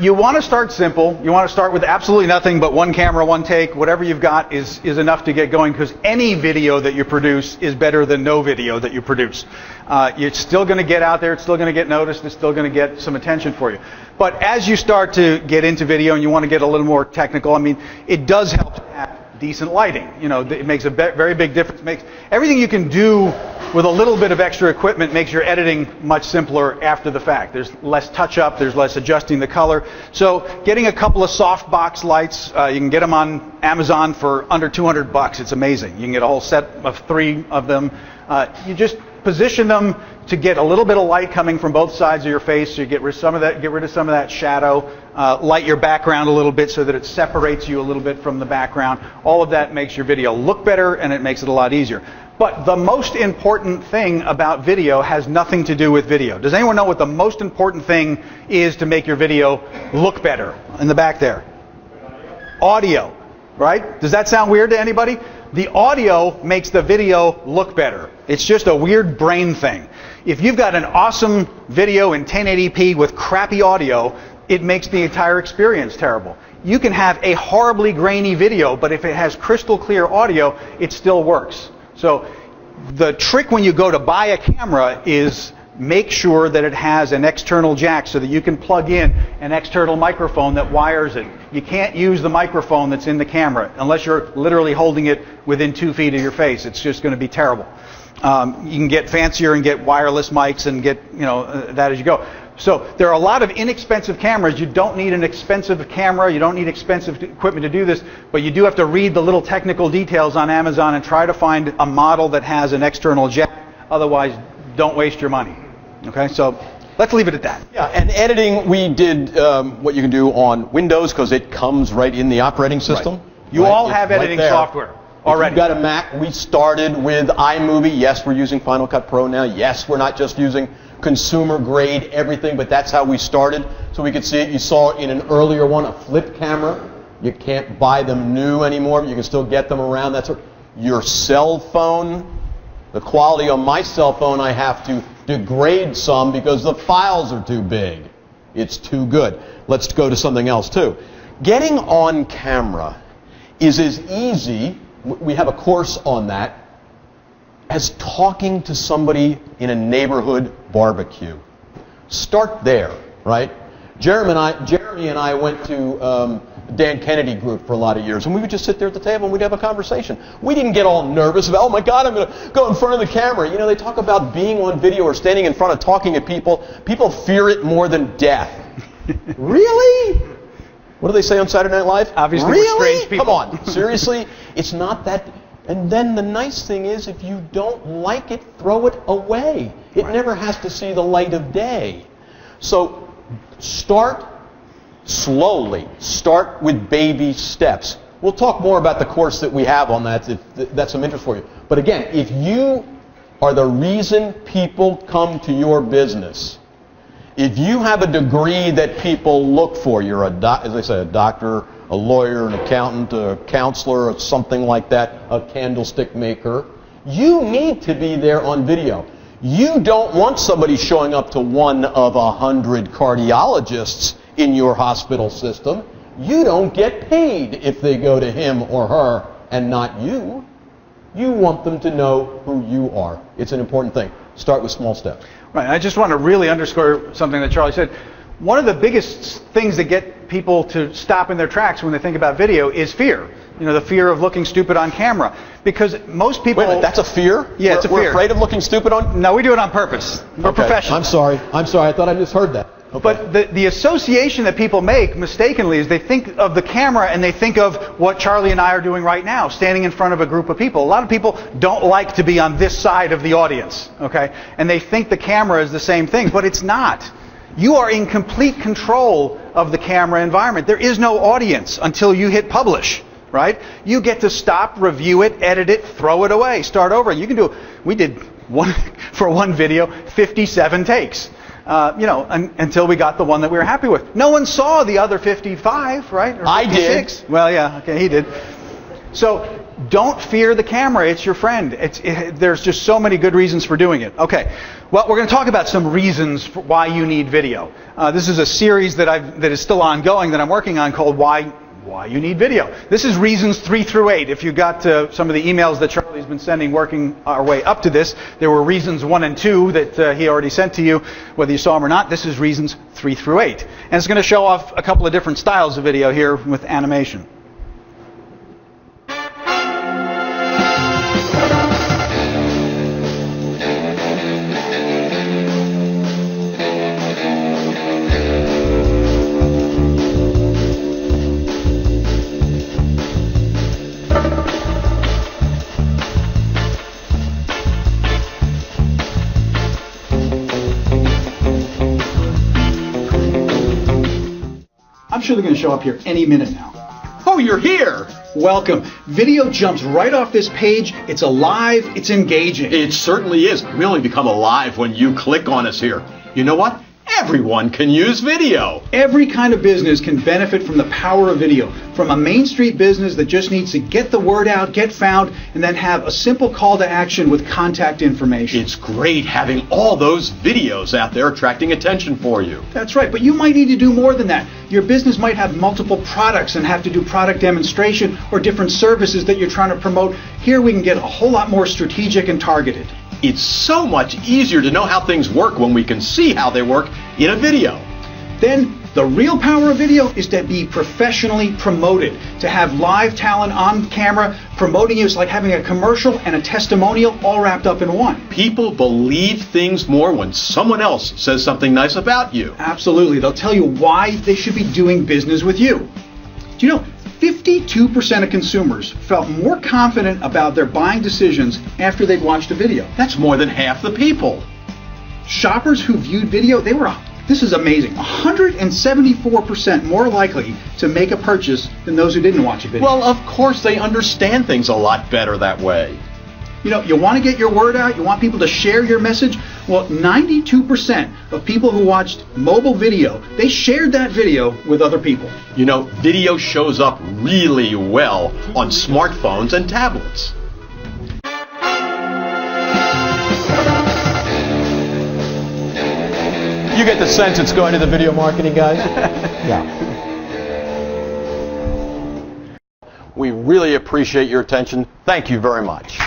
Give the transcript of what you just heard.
You want to start simple. You want to start with absolutely nothing but one camera, one take. Whatever you've got is enough to get going, because any video that you produce is better than no video that you produce. You're still going to get out there. It's still going to get noticed. It's still going to get some attention for you. But as you start to get into video and you want to get a little more technical, I mean, it does help to have decent lighting. You know, it makes a very big difference. It makes everything you can do with a little bit of extra equipment makes your editing much simpler after the fact. There's less touch-up, there's less adjusting the color. So getting a couple of softbox lights, you can get them on Amazon for under $200. It's amazing. You can get a whole set of 3 of them. You just position them to get a little bit of light coming from both sides of your face, so you get rid of some of that shadow, light your background a little bit so that it separates you a little bit from the background. All of that makes your video look better, and it makes it a lot easier. But the most important thing about video has nothing to do with video. Does anyone know what the most important thing is to make your video look better? In the back there. Audio, right? Does that sound weird to anybody? The audio makes the video look better. It's just a weird brain thing. If you've got an awesome video in 1080p with crappy audio, it makes the entire experience terrible. You can have a horribly grainy video, but if it has crystal clear audio, it still works. So the trick when you go to buy a camera is make sure that it has an external jack so that you can plug in an external microphone that wires it. You can't use the microphone that's in the camera unless you're literally holding it within 2 feet of your face. It's just going to be terrible. You can get fancier and get wireless mics and get, you know, that as you go. So there are a lot of inexpensive cameras. You don't need an expensive camera. You don't need expensive equipment to do this. But you do have to read the little technical details on Amazon and try to find a model that has an external jack. Otherwise, don't waste your money. Okay, so let's leave it at that. Yeah, and editing, we did what you can do on Windows because it comes right in the operating system. Right. You all have editing software already. If you've got a Mac, we started with iMovie. Yes, we're using Final Cut Pro now. Yes, we're not just using consumer grade everything, but that's how we started. So we could see it. You saw in an earlier one a flip camera. You can't buy them new anymore, but you can still get them around. That's your cell phone. The quality on my cell phone, I have to degrade some because the files are too big. It's too good. Let's go to something else too. Getting on camera is as easy, we have a course on that, as talking to somebody in a neighborhood barbecue. Start there, right? Jeremy and I went to Dan Kennedy group for a lot of years, and we would just sit there at the table and we'd have a conversation. We didn't get all nervous about, oh my God, I'm going to go in front of the camera. You know, they talk about being on video or standing in front of talking at people. People fear it more than death. Really? What do they say on Saturday Night Live? Obviously, really? We're strange people. Come on, seriously? It's not that. And then the nice thing is, if you don't like it, throw it away. It never has to see the light of day. So start slowly. Start with baby steps. We'll talk more about the course that we have on that if that's some interest for you. But again, if you are the reason people come to your business, if you have a degree that people look for, you're as they say, a doctor, a lawyer, an accountant, a counselor, or something like that, a candlestick maker, you need to be there on video. You don't want somebody showing up to one of 100 cardiologists in your hospital system. You don't get paid if they go to him or her and not you. You want them to know who you are. It's an important thing. Start with small steps. Right. I just want to really underscore something that Charlie said. One of the biggest things that get people to stop in their tracks when they think about video is fear. You know, the fear of looking stupid on camera. Because most people... Wait a minute, that's a fear? Yeah, it's a fear. We're afraid of looking stupid on... No, we do it on purpose. We're professionals. I'm sorry. I thought I just heard that. Okay. But the association that people make mistakenly is they think of the camera and they think of what Charlie and I are doing right now, standing in front of a group of people. A lot of people don't like to be on this side of the audience, okay? And they think the camera is the same thing, but it's not. You are in complete control of the camera environment. There is no audience until you hit publish, right? You get to stop, review it, edit it, throw it away, start over. You can do, we did for one video, 57 takes. Until we got the one that we were happy with. No one saw the other 55, right? Or 56. I did. Well, yeah, okay, he did. So Don't fear the camera. It's your friend. There's just so many good reasons for doing it. Okay. Well, we're going to talk about some reasons for why you need video. This is a series that is still ongoing that I'm working on called Why You Need Video. This is reasons 3 through 8. If you got some of the emails that Charlie's been sending working our way up to this, there were reasons 1 and 2 that he already sent to you, whether you saw them or not. This is reasons 3 through 8. And it's going to show off a couple of different styles of video here with animation. I'm sure they're going to show up here any minute now. Oh, you're here! Welcome. Video jumps right off this page. It's alive. It's engaging. It certainly is. We only become alive when you click on us here. You know what? Everyone can use video. Every kind of business can benefit from the power of video. From a Main Street business that just needs to get the word out, get found, and then have a simple call to action with contact information. It's great having all those videos out there attracting attention for you. That's right, but you might need to do more than that. Your business might have multiple products and have to do product demonstration or different services that you're trying to promote. Here we can get a whole lot more strategic and targeted. It's so much easier to know how things work when we can see how they work in a video. Then the real power of video is to be professionally promoted. To have live talent on camera promoting you is like having a commercial and a testimonial all wrapped up in one. People believe things more when someone else says something nice about you. Absolutely. They'll tell you why they should be doing business with you. Do you know, 52% of consumers felt more confident about their buying decisions after they'd watched a video. That's more than half the people. Shoppers who viewed video, this is amazing, 174% more likely to make a purchase than those who didn't watch a video. Well, of course they understand things a lot better that way. You know, you want to get your word out, you want people to share your message. Well, 92% of people who watched mobile video, they shared that video with other people. You know, video shows up really well on smartphones and tablets. You get the sense it's going to the video marketing guys? Yeah. We really appreciate your attention. Thank you very much.